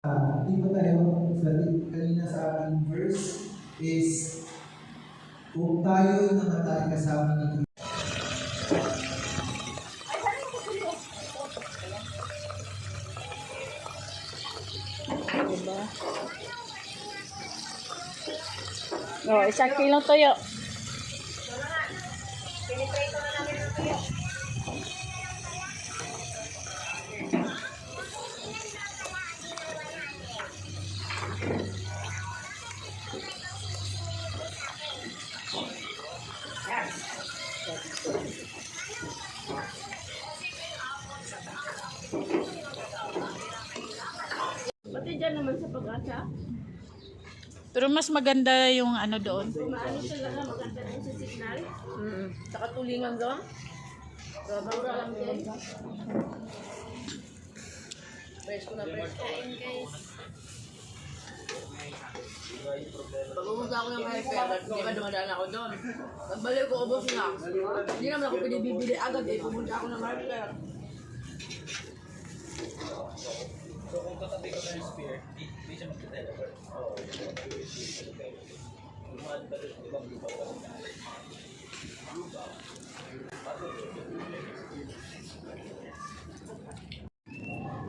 Di ba tayo, kanina sa ating verse is, kung tayo namatay kasama ni Kristo. Diba? Oh, 1 kilong toyo. Piniprito na namin ang tuyo. Pati dyan naman sa pag-asa. Pero mas maganda yung ano doon. Maano talaga, maganda din sa signal. Saka tulingan doon. Mura lang din. Presko na presko. Kain guys. Pag pumunta ako ng Hyper, hindi ba dumadaan ako doon. Pagbalik ko, ubos na. Hindi naman ako pinibibili agad eh. Pumunta ako ng Hyper. So kung katabi ko na yung spear, di siya mag-teleport. Oo. Lumaan ba rin ibang lupa pa rin?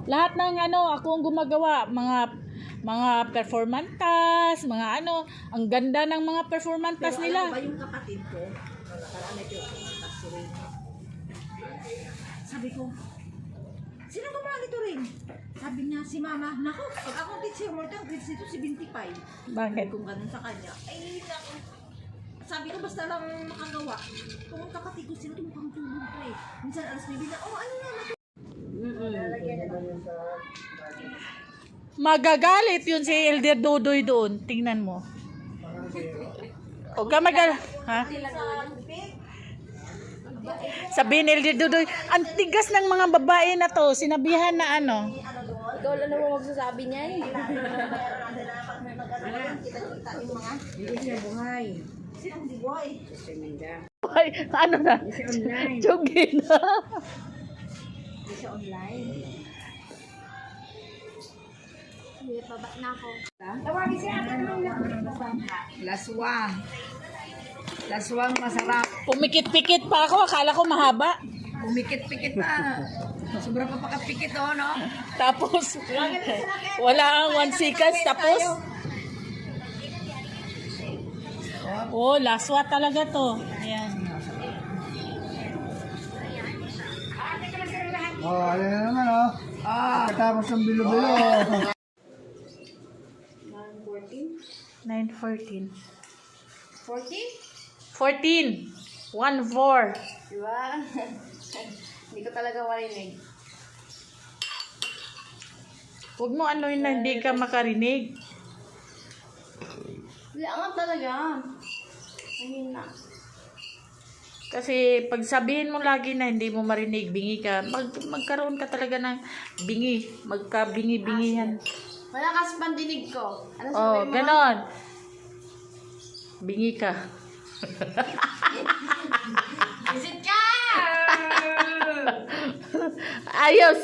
Lahat ng ano, ako ang gumagawa, mga performance task, mga ano, ang ganda ng mga performance task nila. Pero alam ba yung kapatid ko? Parang may performance si Rin. Sabi ko, sino gumawa nito Rin? Sabi niya, si Mama, naku, pag ako teacher mo, ang grades nito 75. Bakit? Kung ganun sa kanya, ay, naku. Sabi ko, basta lang makagawa. Kung ang kapatid ko, sino mukhang tulog ko eh. Minsan alas 9 na, oh, ano yan? Magagalit yun si Elder Dodoy doon. Tingnan mo. Huwag ka ha? Sabihin ni Elder Dodoy, ang tigas ng mga babae na to. Sinabihan na ano. Ikaw lang naman magsasabi niya eh. Kita-kita yung mga. Hindi siya buhay. Sino hindi buhay? Ay, ano na? Jogi na. Hindi siya online. Hindi pa ba na ako? Tawagin siya. Laswang. Laswang masarap. Pumikit-pikit pa ako. Akala ko mahaba. Umikit-pikit pa. Sobra pa pakapikit oh, no? Tapos, wala ang 1 seconds. Tapos, oh, laswa talaga to. Ayan. Oh, ayan na naman oh. Pagkatapos ng bilo-bilo. 9:14. 40? 14. 1-4. Diba? Hindi ko talaga marinig. Huwag mo ano yun na hindi ka makarinig. Hindi angat talaga. Ayun na. Kasi pag sabihin mo lagi na hindi mo marinig, bingi ka, magkaroon ka talaga ng bingi. Magka-bingi-bingihan. Malakas pandinig ko. Ano Oh, sabi mo? ganon. Bingi ka. Visit ka! Ayos!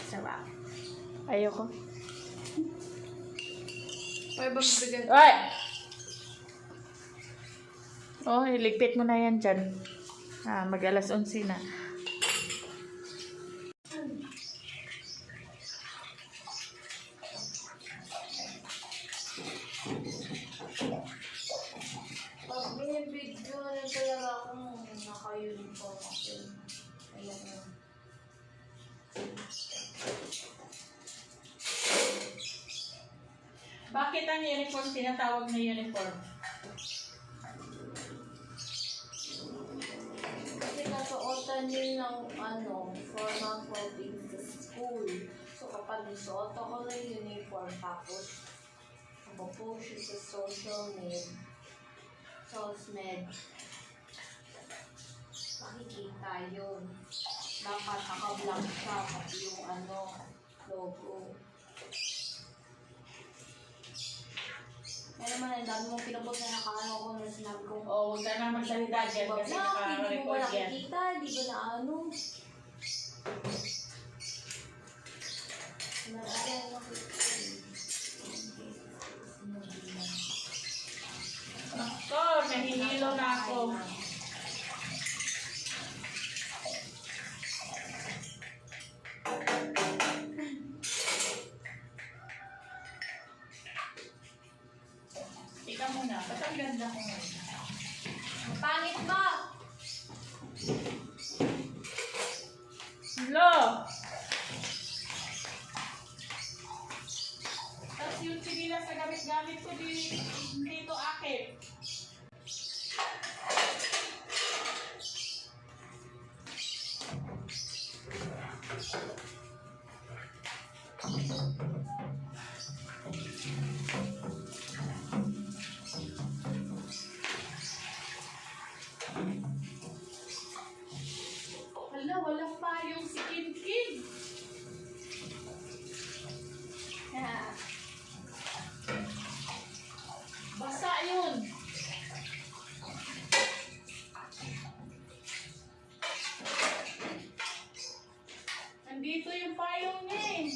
Sarap. Ayoko. Pwede ba bibigyan? Ay! Oh, iligpit mo na yan dyan. Mag-alas 11 na. Pag binibidyo na talaga akong naka-uniform ako. Ayoko. Bakit ang uniform tinatawag na uniform? Kasi kasuotan din ng formal clothing sa school. So kapag isuot ako ng uniform tapos nakapost siya sa SOSMED, makikita yun. Dapat naka-blank siya pati yung logo. Kaya naman, ang dami mong pinapos na nakaano ko na sinabi ko, Oh, huwag ka na magsalita dyan kasi hindi mo naka-record yan. nakikita, hindi ba na ano? Oo. Ikaw muna. Ba't ang ganda ko ngayon? Pangit ba? Lo! Tapos yung sinila sa gamit-gamit ko dito akin. Hala, walang payong si Kim. Basa yun. Nandito yung payong niya eh.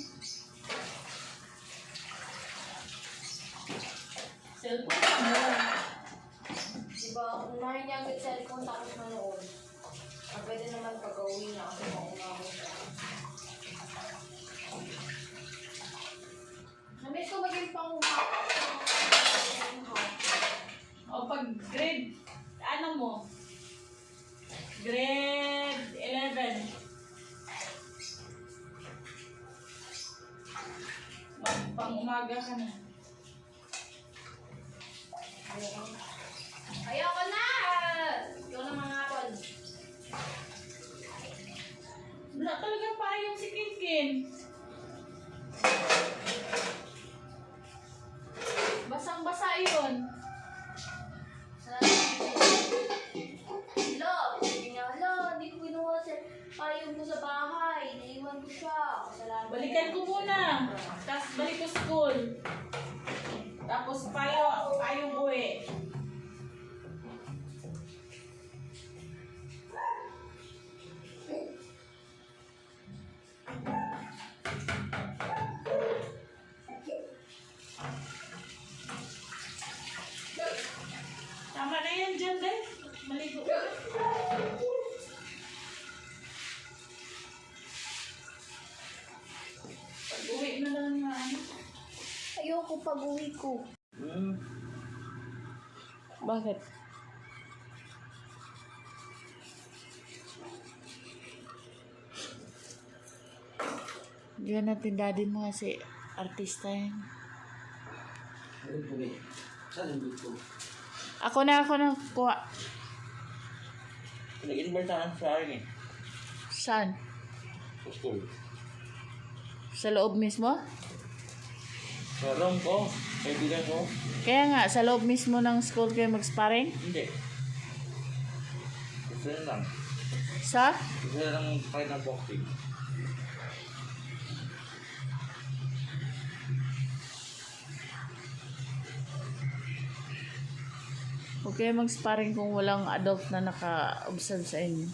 Cellphone ka mo. Diba, unahin niya agad cellphone tapos manood. Pwede naman pag-uwi na kasi mauna ko siya. Namiss ko maging panguha. O pag grade, ano mo? Grade 11. Pang umaga ka na. Ayoko na! Ikaw na mga apple. Wala talaga payong si Kim. Basang-basa yun. Lo, sabi niya, lo, hindi ko ginawa sa payong ko sa bahay. Naiwan ko siya. Kasalanan Balikan ko muna. Tapos balik ko school. Tapos payong uwi. Tama na yan dyan, deh. Maligo. Pag-uwi na lang na ano. Ayoko pag-uwi ko. Bakit? Diyan natin daddy mo kasi artista yan. Ayun po eh. Saan yung dito? Ako na kuha. Nag-invertahan sa akin eh. Saan? Sa school. Sa loob mismo? Sa room ko. Kaibigan ko. Kaya nga, sa loob mismo ng school kayo mag-sparring? Hindi. Gusto na lang. Sa? Gusto na lang kahit ng boxing. Huwag kayo mag-sparring kung walang adult na naka-observe sa inyo.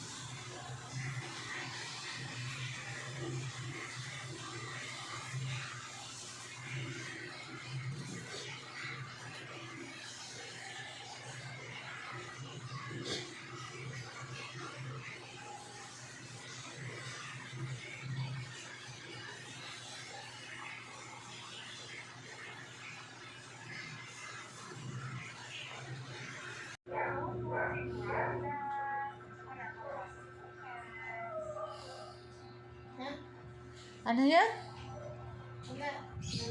Ano yan?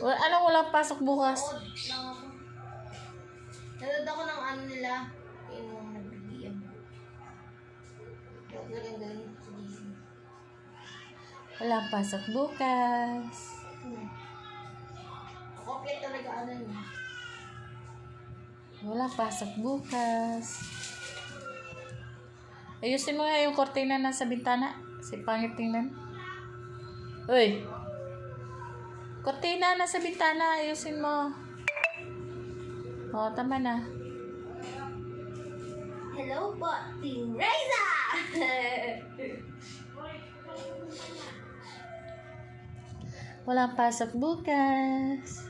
Anong walang pasok bukas? Nanood lang ako. Nanood ako ng ano nila. Yung nag-BM. Galing-galing sa Disney. Walang pasok bukas. Kopya talaga ano niya. Walang pasok bukas. Ayusin mo nga yung kortina na sa bintana. Si pangit tingnan. Uy! Kortina na sa bintana. Ayusin mo. O, tama na. Hello po, Team Reza! Walang pasok bukas.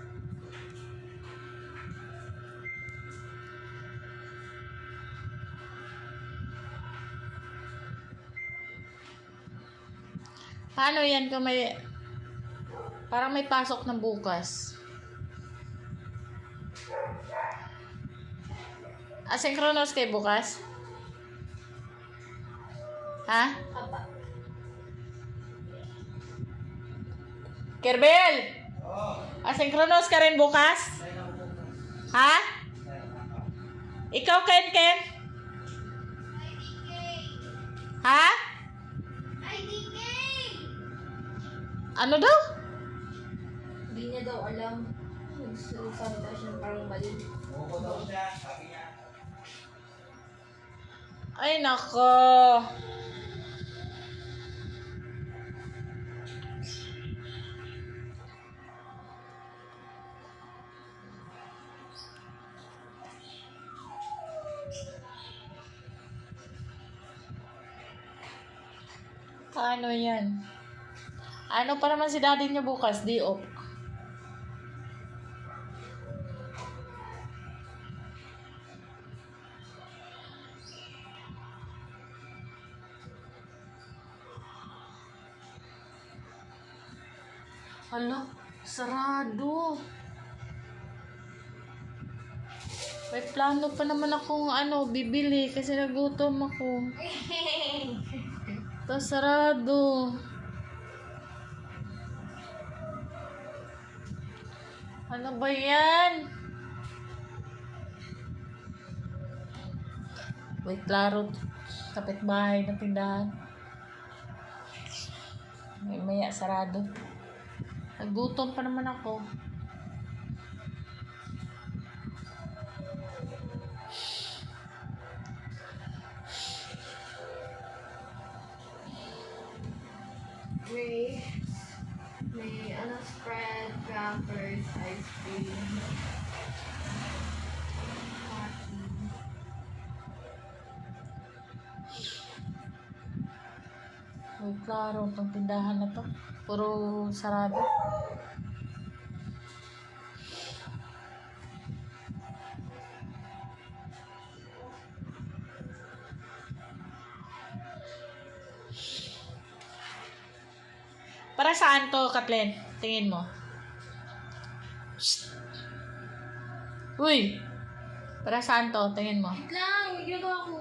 Paano yan kung may... Parang may pasok na bukas. Asynchronous kayo bukas? Ha? Kerbel! Asynchronous ka rin bukas? Ha? Ikaw, Ken? Ha? Ano daw? Hindi niya daw alam. Nagsasalita siya ng parang mali. Oo daw siya, sabi niya. Ay, nako. Ano yan? Ano pa naman si daddy niya bukas? Di off. Hala, sarado. May plano pa naman akong bibili kasi nagutom ako. Ito, sarado. Ano ba yan? Wait, klaro. Kapitbahay ng tindahan. Maya, sarado. Nagutom pa naman ako. May spread, crackers, ice cream. Wait, klaro. Itong tindahan na to. Puro sarado. Para saan to, Kathleen? Tingin mo. Shh. Uy! Para saan to? Tingin mo. Wait lang, may ginagawa ko.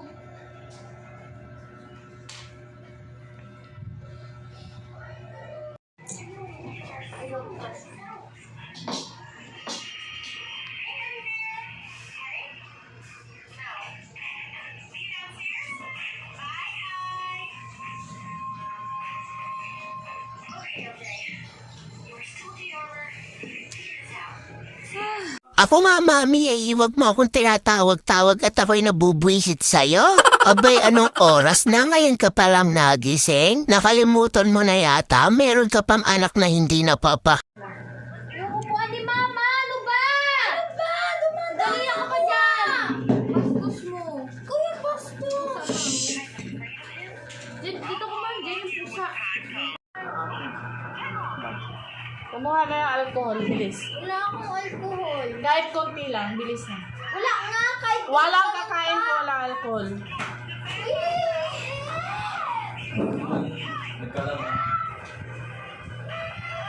Ako nga, mami, huwag mo akong tinatawag-tawag at ako'y nabubwisit sa'yo. Abay, anong oras na ngayon ka palang nagising? Nakalimutan mo na yata, meron ka pang anak na hindi napapa... Yung upuan ni Mama, ano ba? Ano ba? Dali ako pa dyan. Bastos mo. Kuya, bastos. Dito ko man, dyan yung pusa. Kumuha na ng alcohol, bilis. Wala akong alcohol. Kahit konti lang, bilis na. Wala nga, kahit... Walang kakain ko, walang alcohol. Nagkalam na.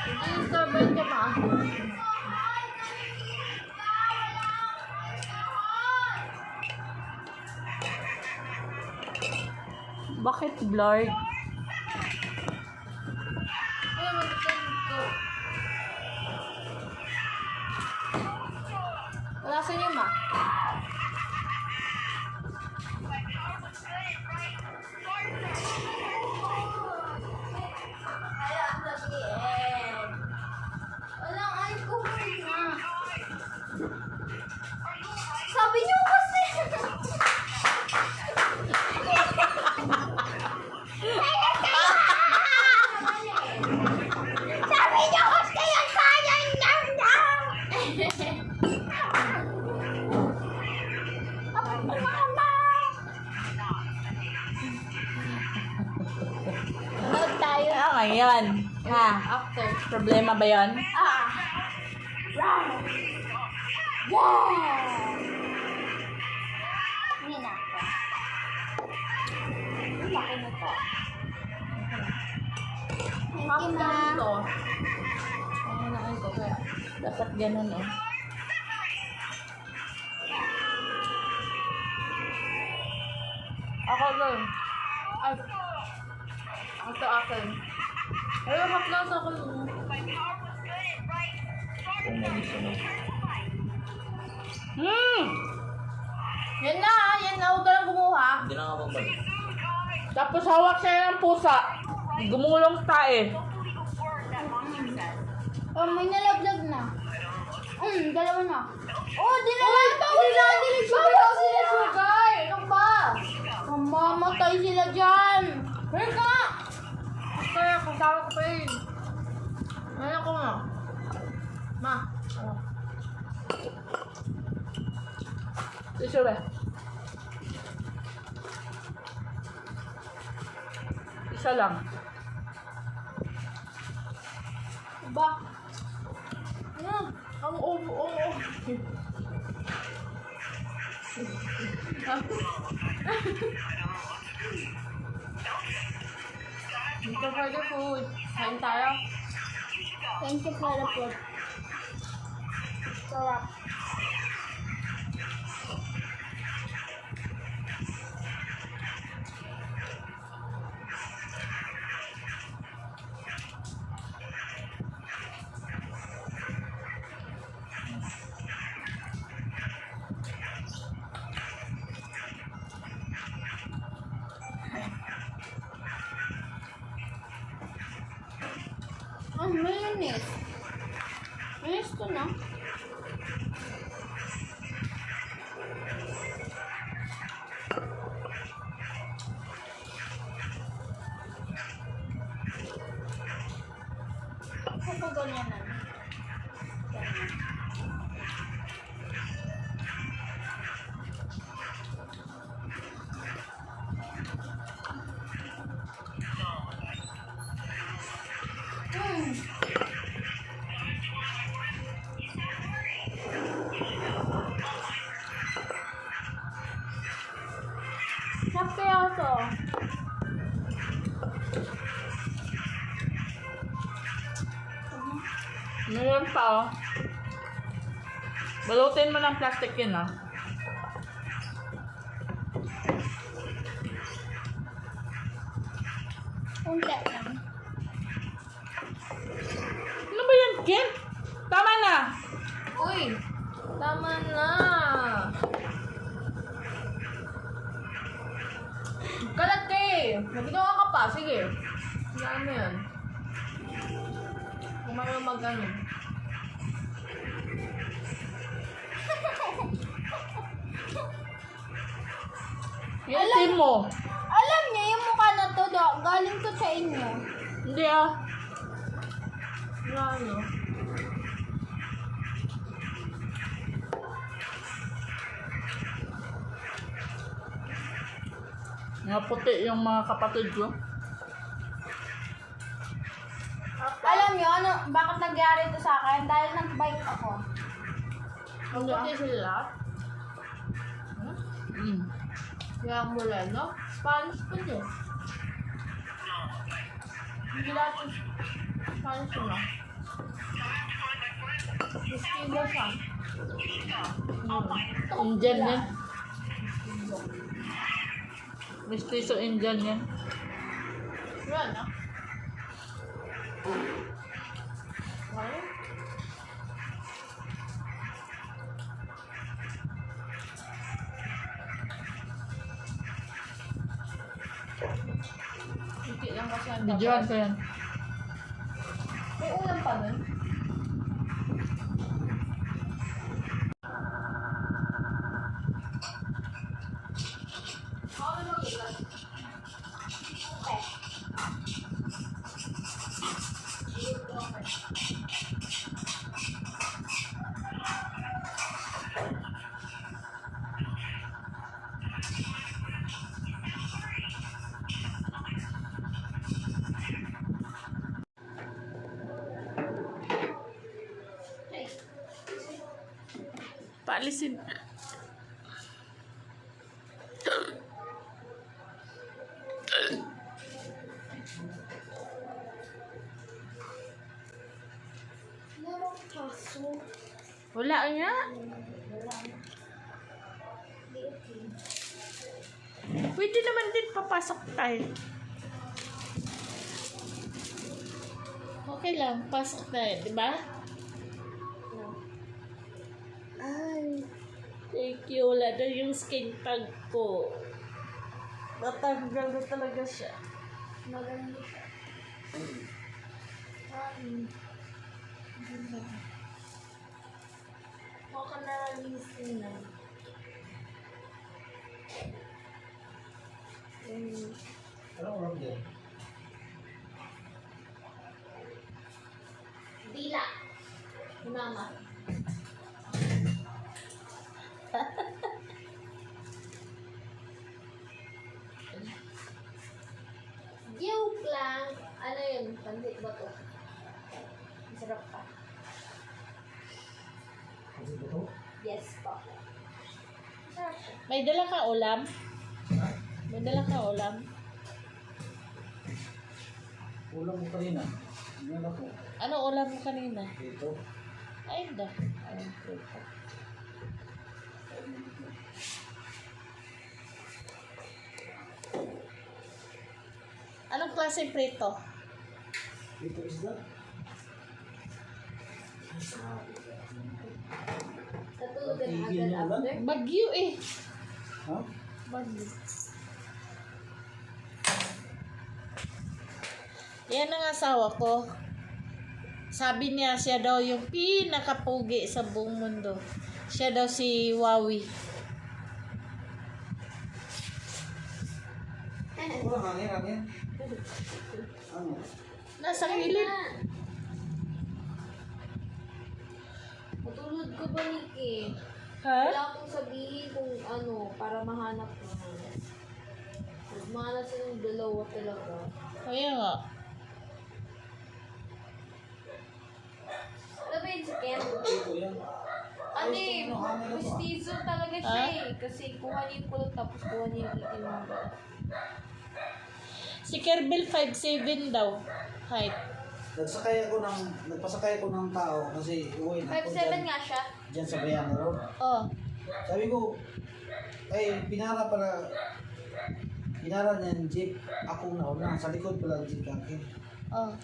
Ano starbite ka pa? Bakit blurred? Wala sa inyo, Ma. Walang alcohol na. Sabi niyo kasi. Sabi niyo kasi yung sayang lang. Load tayo. Ah, ngayon. Ha? After. Problema ba yon? Hindi na ako. Laki na to. Mickey Mouse. Ano na ko kaya. Dapat ganun oh. Ako lang. Ay. Ito akin. Ay, haplas ako. Kung mag-isa na. Yan na, yan na. Huwag ka lang kumuha. Hindi na nga magbalik. Tapos hawak siya ng pusa. Gumulong sa tae. Oh, may nalaglag na. Dalawa na. Oh, dinilig sila sugay. Ano ba? Mamamatay sila dyan. Wait ka! Kaya kasama ko pa yun. Ano ko nga? Ma. Tissue ba? Isa lang. Ba? Ang oo. Dito for the food. Kain tayo. Thank you for the food. Sarap. Mayonnaise. Mayonnaise to na. Kapag ganyan na. Sarap kaya ito. Meron pa oh. Balutin mo ng plastic yun ah. Unti lang. Ano ba yan, Kim? Tama na! Uy! Tama na! Kalat ka eh! Naginawa ka pa. Sige. Saan mo yan? Kung mayroon mag-ano. Yung team mo. Alam niya, yung mukha na to, galing to sa inyo. Hindi ah. Ano? Mga puti yung mga kapatid ko. Alam niyo, ano, bakit nangyari to sa akin? Dahil nag-bike ako. Puti sila. Kaya mula, no? Spanish ko din. Hindi natin Spanish ko na. Estilo siya. Indian yan. Mestizo Indian yan. Yan, ah. Ano? Hindi lang kasi ang Videoan ko yan. May ulam pa nun? Paalisin. Kaso, Wala nga. Pwede naman din papasok tayo. Okay lang, pasok tayo, di ba? Ay, thank you. Wala na yung skin tag ko. Natanggal na talaga siya. maganda siya. Baka na-release na. Anong oras din? Dila. Ni Mama. Joke lang. Ano yun? Pandit ba to? Masarap pa. Kasi ba ito? Yes po. Masarap siya. May dala ka ulam? Ha? May dala ka ulam? Ulam mo kanina. Ano po? Ano ulam mo kanina? Dito. Ay, da. Ay, prito. Anong klase prito? Dito isda. Katulog ka na Tigil agad niyo ulan? after. Bagyo eh. Ha? Bagyo. Yan ang asawa ko. Sabi niya, siya daw yung pinakapugi sa buong mundo. Siya daw si Wawi. Wala hangin, hangin. Ano? Nasa gilid. Matulog ko ba, Nikki? Ha? Wala akong sabihin kung ano, para mahanap ko. Magmahanap silang dalawa talaga. Kaya nga. Ano ba yun si Ken? Dito yan. Ano eh, mestizo talaga siya eh. Kasi kuha niya yung kulot tapos kuha niya yung itim ng ba. Si Kerbel 5'7 daw. Height. Nagpasakay ako ng tao kasi uwi na ako 5'7 nga siya. dyan sa Bayana Road. Oh. Sabi ko, ay, pinara niya yung jeep. Ako na, sa likod pala ang jeep akin. Oh.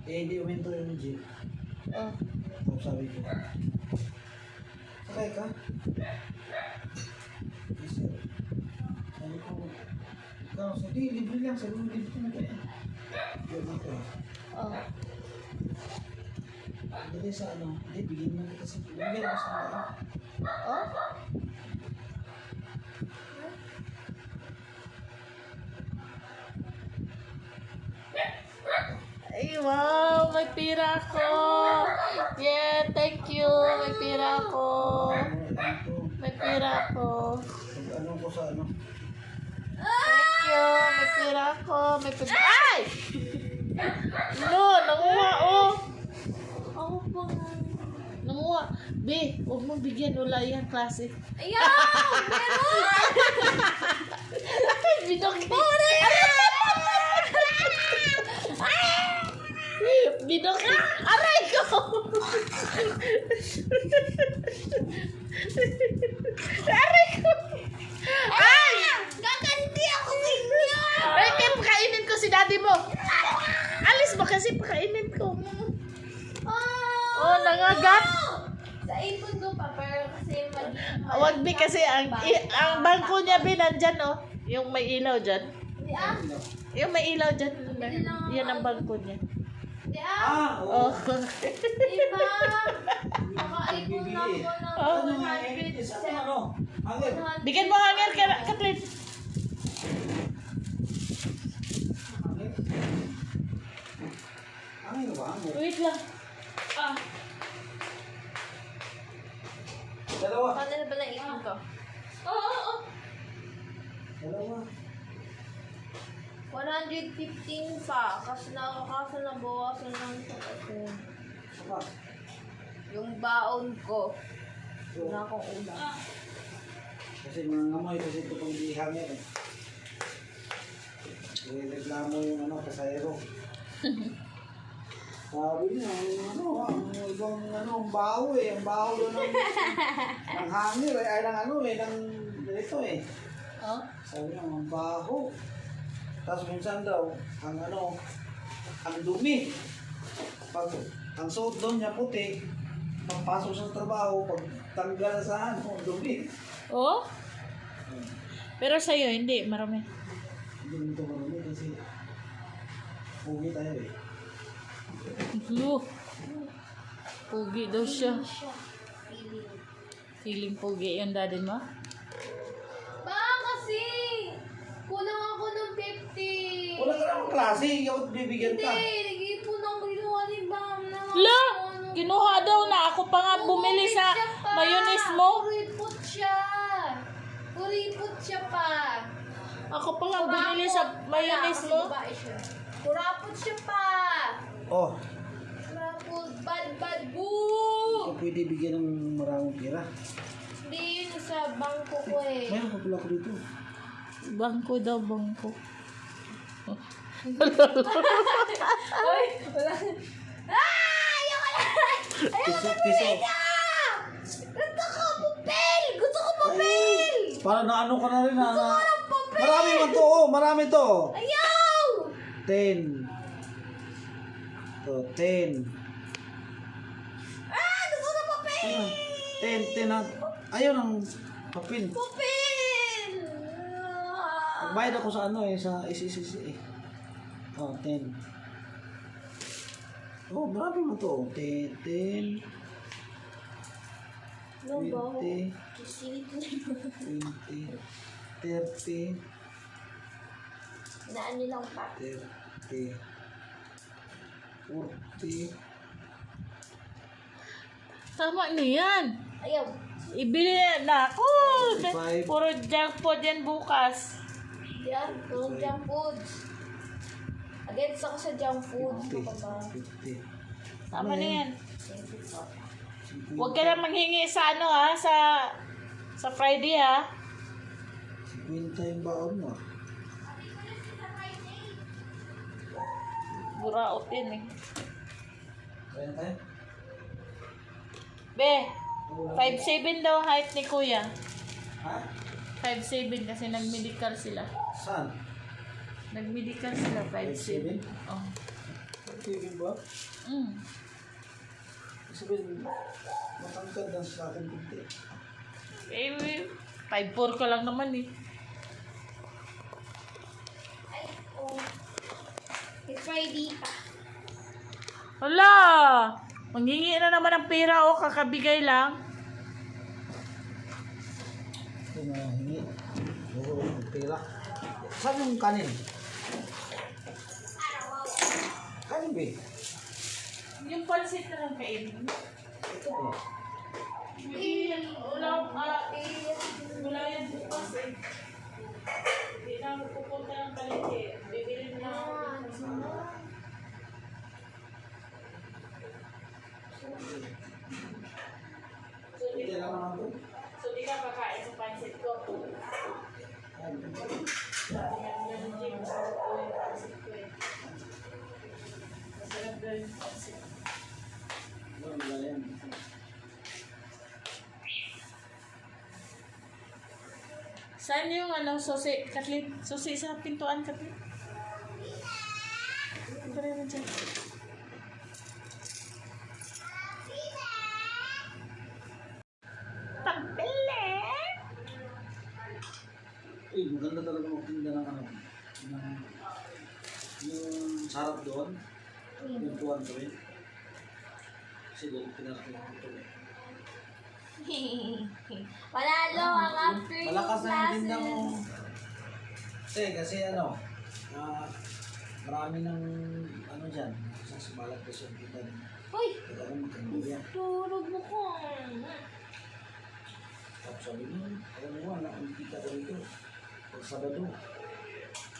Eh, hindi uminto yung jeep. Oh. Tapos sabi ko, sakay ka? Yes, sir. Sabi ko, ikaw, sabi, libre lang, sabi mo, libre na kaya. Yun ako. Oh. Dali sa ano, hindi, bigyan mo kasi, bigyan mo sa ano. Oh. Ay, wow! May pira ko! Yeah, thank you! May pira ko! May pira ko! Ano ko sa ano. Thank you! May pira ko! May pira... Ay! No! Nanguha, oh! Ako po nga. Nanguha. Be, huwag mo bigyan. Wala yan klase. Ayan! Meron! Binokbore! Binokbore! Aray ko! Aray ko! Ay! Kakanti ako sa inyo! Ay, kaya pakainin ko si daddy mo. Alis mo kasi pakainin ko. Oh, nangagat. Sa ipon ko pa, pero kasi magiging Wag bi kasi ang bangko niya bin nandyan, oh. Yung may ilaw dyan. Di ah! Yung may ilaw dyan. Yan ang bangko niya. Di ah! Oh. Diba? Makaipon na ako ng Ano nga, is ano, hangin. Bigyan mo hanger, Kathleen. Hangin? Hangin ba? Hangin. Wait lang. Ah. Dalawa. Paano na ba naipon ko? Dalawa. 115 pa. Kasi nakakasa na bawasan lang sa kasi. Saka. Yung baon ko. Wala akong ulam. Kasi mga ngamoy kasi ito kung di hangin eh. Reklamo yung ano, kasayro. Sabi niya, ang ibang ano, ang baho eh. Ang baho doon ng hangin eh. Ay, ng ano eh, ng ganito eh. Oh? Sabi niya, ang baho. Tapos minsan daw, ang ano, ang dumi. Pag ang suot doon niya puti, pagpasok sa trabaho, pag tanggal sa ano, ang dumi. Oh? Pero sa'yo, hindi. Marami. Hindi mo ito marami kasi pugi tayo eh. Lu. Pugi daw siya. Feeling pugi yung daddy mo? Ba, kasi! Kulang ako ng 50. Wala ka namang klase, ikaw bibigyan Hindi, ka. nag-iipon ang ginawa ni Bam na La! Kinuha daw na. Ako pa nga bumili sa mayonnaise mo. Kuripot siya. Kuripot siya pa. Ako pa nga bumili sa mayonnaise mo. Kurapot siya pa. Oh, Kurapot. Bad, boo. ikaw pwede bigyan ng maraming pira. Hindi yun sa bangko ko eh. Mayroon pa pala ako dito. Bangko daw, bangko. Ay, wala. Ah! Ayoko na! Piso, piso. Gusto ko papel! Gusto ko papel! Para na ano ka na rin na. ng papel! Marami man to, oh, marami to. Ayaw! 10. To, 10. Ah! Gusto ko papel! 10 na. Ayaw ng papel. Papel! Magbayad ako sa ano eh, sa SSS eh. Oh, 10. Oh, marami mo to. 10, 10, Ano ba? 20, Kisilip 20, 30, na ano lang pa. 30, 40. Tama na yan. Ayaw. Ibili na ako. 55. Puro junk food yan bukas. Yan, puro junk foods. Against ako sa junk foods. 50, Ano ba? 50. Tama na yan. Thank you po. Huwag ka na manghingi sa ano ha, sa Friday ha. 50 yung baon mo. Buraot yan eh. Kaya tayo? Be, 5'7" daw height ni kuya. Ha? 5'7" kasi nag-medical sila. Saan? Nag-medical sila, 5'7". 5'7"? Oh. 5'7" ba? Mm. Sabihin, matangkad lang sa akin kunti. Eh, 5'4" ka lang naman eh. Ay, oh. It's Friday pa. Hala! Manghingi na naman ng pera o kakabigay lang. Ito na hingi. Oo, pera. Saan yung kanin? Kanin ba? Yung pansit na lang kainin. Ito ba? Wala yan bukas eh. Hindi na ako pupunta ng palengke. Bibili na ako. Hindi naman ako. So, di ka kakain sa pansit ko. Sabi nga nila ng gym, masarap ko yung pansit ko eh. Masarap daw yung pansit. Wala yan. Saan yung ano, susi, Kathleen? Susi sa pintuan, Kathleen? Ito rin mo dyan. Pagbili! Eh, maganda talaga magtinda ng ano. Yung sarap doon. Yung tuwan ko rin. Kasi doon pinaraki ng ito eh. Panalo ang after Malakas na yung tinda mo. Kasi ano, marami ng ano dyan. Sa sumalat kasi yung kita din. Uy! Kaya ano magkano yan. Turog mo ko. Tapos sabi niyo, alam mo wala ang kita ko rito. Pag Sabado,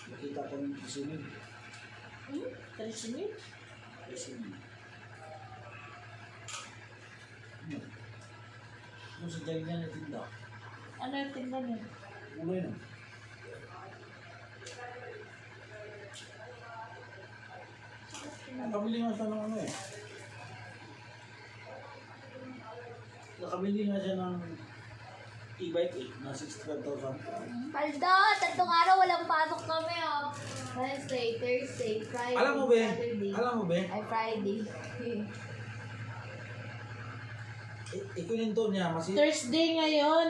nakita ko ng isimig. Talisimi? Isimig. Yung sa dyan niya na tinda, Ano yung tingnan niya? uloy na. Pabili nga siya ng ano eh. Nakabili nga siya ng e-bike na 65,000. Paldo, 3 araw walang pasok kami oh. Wednesday, Thursday, Friday, Alam mo ba? Saturday. Alam mo ba? Ay, Friday. Ikuninto niya, Thursday ngayon.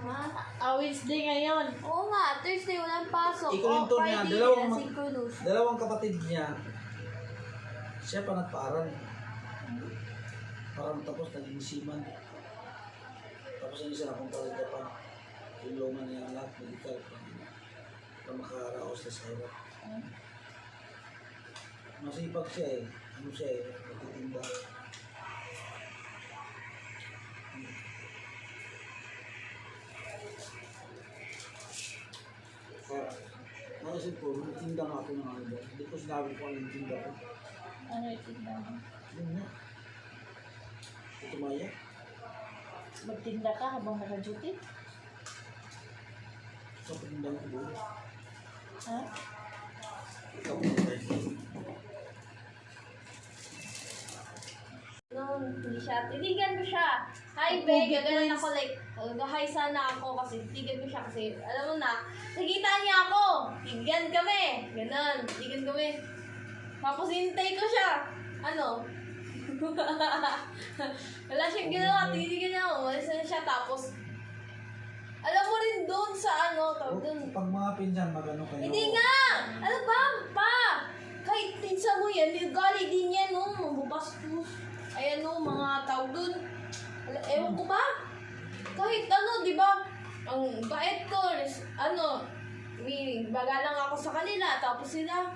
Ha? Wednesday ngayon. Oo nga, Thursday walang pasok. Ikuninto niya, Friday, dalawang synchronous. dalawang kapatid niya, siya pa nagpaaral. Parang tapos naging seaman. Tapos yung isa napunta sa Japan. Tulungan niya ang lahat, medical. Para makaraos na sa hirap. Masipag siya eh. Ano siya eh, nagtitinda. Kaya, naisip ko, nagtinda nga ako ng ano ba? Hindi ko sinabi ko ano yung tinda ko. Ano itinda mo? Yun nga. Ito Maya. Magtinda ka habang naka-duty? Sa patindang ko doon. Ha? Ikaw mo tayo. Nung hindi siya, titigan ko siya. Hi, Be, gagalan ako like, hi sana ako kasi titigan ko siya kasi, alam mo na, nakita niya ako. Tigan kami. Ganon, tigan kami. Tapos hintay ko siya. Ano? Wala siyang ginawa, titigan niya ako. Umalis na siya, tapos, alam mo rin doon sa ano, tawag doon. Pag mga pinsan, magano kayo. Hindi nga! Ano ba? Pa! Kahit tinsa mo yan, gali din yan, no? Mabubastos. Ayan, no, mga tawag dun. Ewan ko ba? Kahit ano, di ba? Ang bait ko, ano, may baga lang ako sa kanila, tapos sila,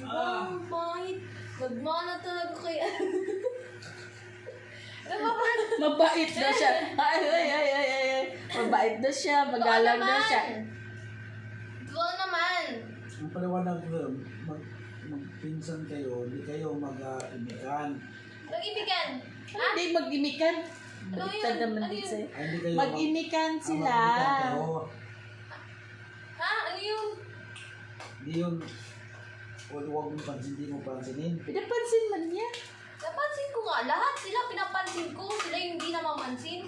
ang bait. Nagmana talaga kay ano ba? Mabait daw siya. Ay. Mabait daw siya. Magalang daw siya. Totoo naman. Ang paliwanag ko, magpinsan kayo, hindi kayo mag-imikan. Mag-ibigan. Ha? Hindi mag-imikan. Ano Baliktad yun? naman Ano din yun? sa'yo. Ay, hindi kayo Mag-imikan sila. mag-imikan kayo. Ha? Ano yun? Hindi yun, huwag mong pansin, hindi mo pansinin. Pinapansin man niya. Napansin ko nga, lahat sila pinapansin ko, sila yung hindi namamansin.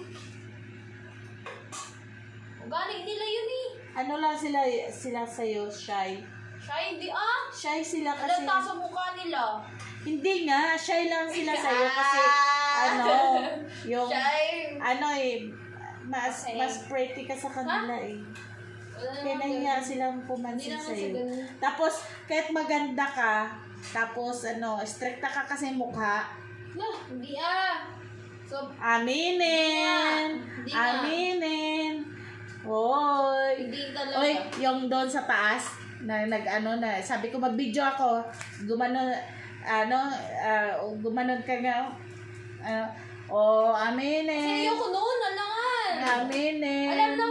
Ugali nila yun eh. Ano lang sila sa'yo, shy. Siya hindi ah. Shy sila kasi. Alata sa mukha nila. Hindi nga, shy lang sila sa'yo kasi ano, yung Siya ano eh, mas Okay. mas pretty ka sa kanila eh. Kaya nahiya silang Hindi pumansin naman sa'yo. sa ganun. Tapos, kahit maganda ka, tapos ano, stricta ka kasi mukha, Nah, hindi ah. So, aminin! Hindi nga. Aminin! Hoy! hindi talaga. Oy, yung doon sa taas, na nag-ano na, sabi ko mag-video ako, gumanon, gumanon ka nga, aminin! Kasi ayoko noon, alangan. Aminin! Alam na,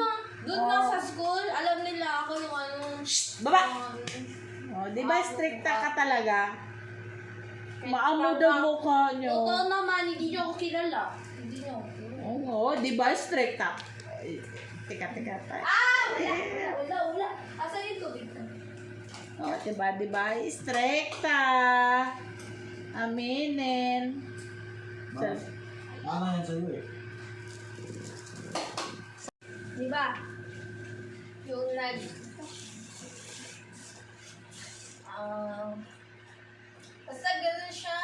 doon nga Oh. sa school, alam nila ako yung ano. Baba! um, Di ba stricta ka talaga? Maamo daw mukha nyo. Totoo naman, hindi niyo ako kilala. Hindi niyo. Oo, di ba stricta? Ay, Teka. Ah! Wala. Asan yung tubig ko? O, diba? Stricta. Aminin. Mana yan sa'yo eh. Diba? Yung basta ganun siya.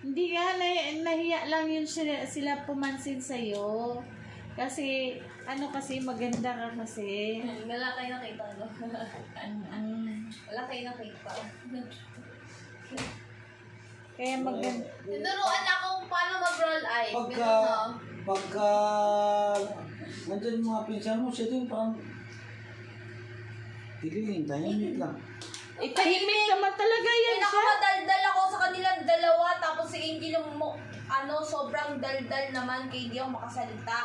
Hindi nga, nahiya lang yun sila pumansin sa'yo. Kasi, maganda ka kasi. Wala kayo nakita, no? Wala kayo nakita. Kaya maganda. Tinuruan ako kung paano mag-roll eye. Pagka, Ganun, no? pagka, nandyan yung mga pinsan mo, siya din parang, tililing, tahimik lang. Tahimik naman talaga yan siya. Pinakamadaldal ako sa kanilang dalawa, tapos si Angel sobrang daldal naman, kaya hindi ako makasalita.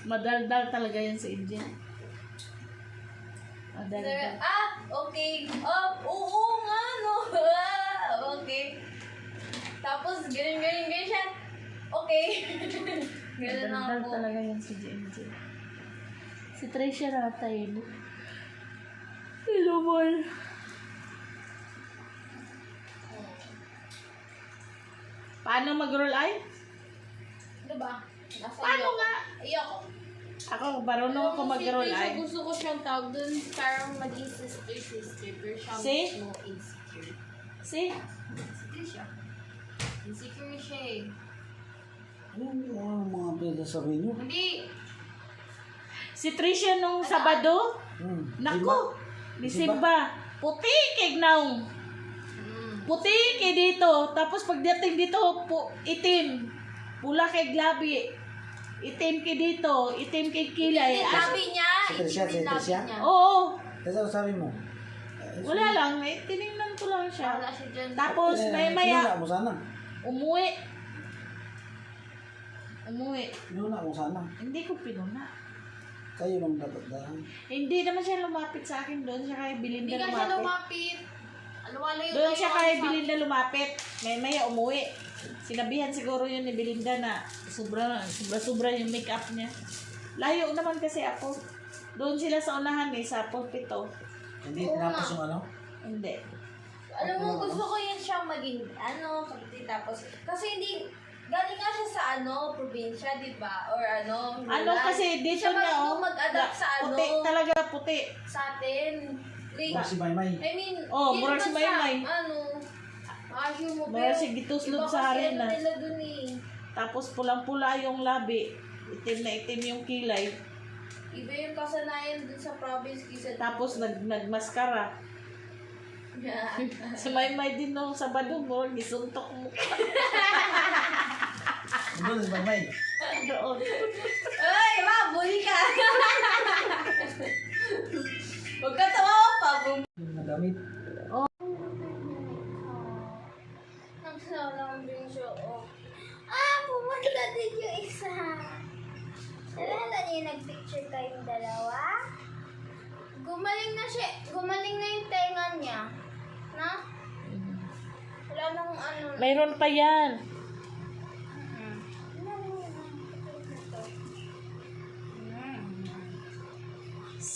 Madaldal talaga yan sa India. Madaldal. Okay. Oo nga, no. Okay. Tapos, ganun siya. Okay. Ganun na Madaldal ako. talaga yan si JMJ. Si Tricia natin. Hello, boy. Paano mag-roll eye? Diba? Nasa Paano iyo. nga? Ayoko. Ako, marunong ako mag-roll eye. Gusto ko siyang tawag dun, parang maging sister, pero siya See? mismo insecure. See? Insecure siya. Insecure siya eh. Ano mga pinagsasabi niyo? Hindi. Si Tricia nung Sabado, nako, ni Simba, puti kay Gnaw. Puti kay dito, tapos pagdating dito, itim. Pula kay Glabi. Itim kay dito, itim kay Kilay. Labi niya, Si Tricia, si itim din labi Tricia? niya. Oo, Kasi ano sabi mo? wala lang, tinignan ko lang siya. Wala siya dyan. Tapos maya Pinuna mo sana. umuwi. Pinuna mo sana. Hindi ko pinuna. Kayo lang dapat daan. Hindi naman siya lumapit sa akin doon, siya kay Hindi Belinda ka siya lumapit. lumapit. Luwalayo Doon siya kay sa- Belinda lumapit. Maya umuwi. Sinabihan siguro yun ni Belinda na sobra yung make-up niya. Layo naman kasi ako. Doon sila sa unahan sa pulpito. Hindi tinapos yung ano? Hindi. Alam mo, gusto ko yun siyang maging, kapatid, tapos, kasi hindi, galing nga siya sa, probinsya, di ba? Or Kasi dito siya na mag-adapt sa, puti, talaga puti. sa atin. Like, Huwag si Maymay. I mean, Oh, yun murag naman si Maymay. Asyo mo, Murag si Gituslog sa harina. nila dun eh. Tapos pulang-pula yung labi. Itim na itim yung kilay. Iba yung kasanayan dun sa province kisa Tapos nagmaskara. Si Maymay din nung Sabado mo, gisuntok mo. Doon si Maymay. Doon. Ay, ma, bully ka! Huwag ka tawa pa, Yung nagamit. Nagsalang din siya, pumunta din yung isa. Nalala niyo nag-picture kayong dalawa? Gumaling na siya. Gumaling na yung tenga niya. Na? Wala nang Mayroon pa yan.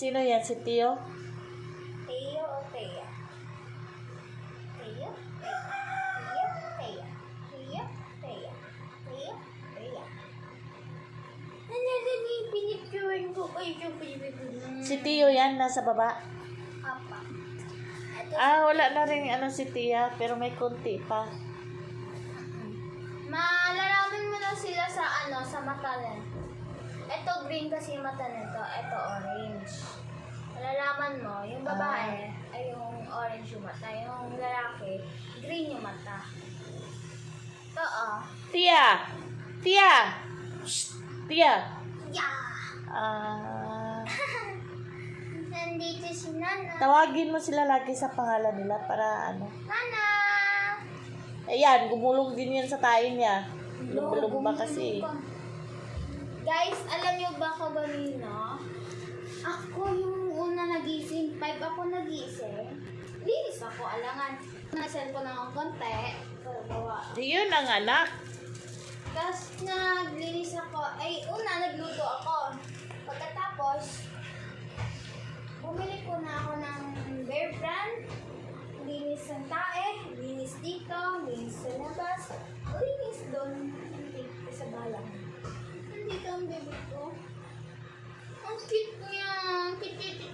Sino yan? Si Tio? Teo o Teya? Teo? Teo? Teya? Teo? Teya? Teo? Teya? Nalala niyo yung pinicturean ko kayo yung pinicturean. Si Tio yan, nasa baba. Apa. Ito, Wala na rin si Tia, pero may konti pa. malalaman mo na sila sa sa mata nila. Ito green kasi yung mata nito, ito orange. Malalaman mo, yung babae ay yung orange yung mata, yung lalaki, green yung mata. Ito Tia! Tia! Shh! Tia! Yeah! Nandito si Nana. Tawagin mo sila lagi sa pangalan nila para Nana! Ayan, gumulong din yan sa tayo niya. Lumba kasi. Guys, alam niyo ba kanina? Ako yung una nagising. 5 ako nagising. Linis ako, alangan. Nag-cellphone ako konti. Gawa. Yun ang anak. Tapos naglinis ako. Nagluto ako. Pagkatapos, bumili ko na ako ng Bear Brand. Linis ng tae, linis dito, linis sa labas, linis doon, sa balang. Nandito ang baby ko. Ang cute niya. Cute.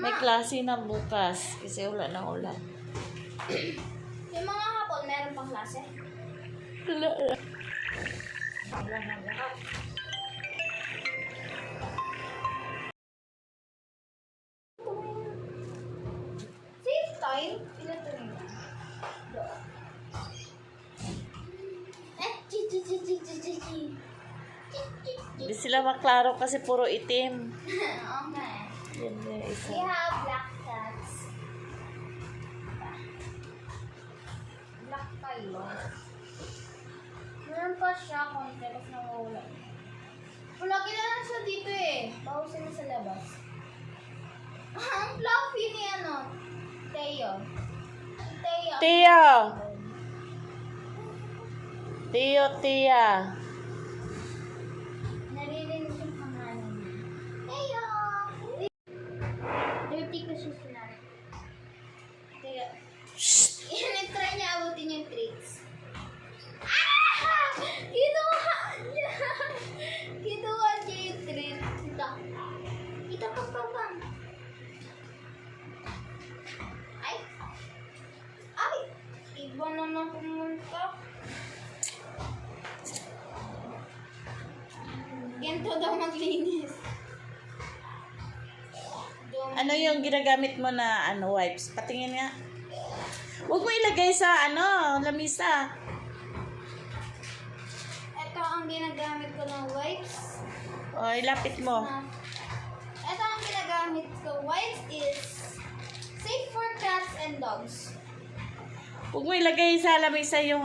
May klase na bukas kasi wala na ulan. Yung mga hapon, meron pang klase. Wala. Save time? Ilan to rin? Hindi sila maklaro kasi puro itim. Okay. Yan yung isa. We have black cats. Black tayo. Meron pa siya konti kasi nawawala. Lagi na lang siya dito eh. Bawasan na sa labas. Ang fluffy ni Teo. Teo. Tia! Tio, Tia. Naririnig yung pangalan niya. Teo! Dirty kasi sila. Teo. Shh! Try niya abutin yung 3. ba naman pumunta? Ganito daw maglinis. Ano yung ginagamit mo na wipes? Patingin nga. Huwag mo ilagay sa lamisa. Ito ang ginagamit ko ng wipes. O, ilapit mo. Ito ang ginagamit ko wipes is safe for cats and dogs. Huwag mo ilagay sa lamisa yung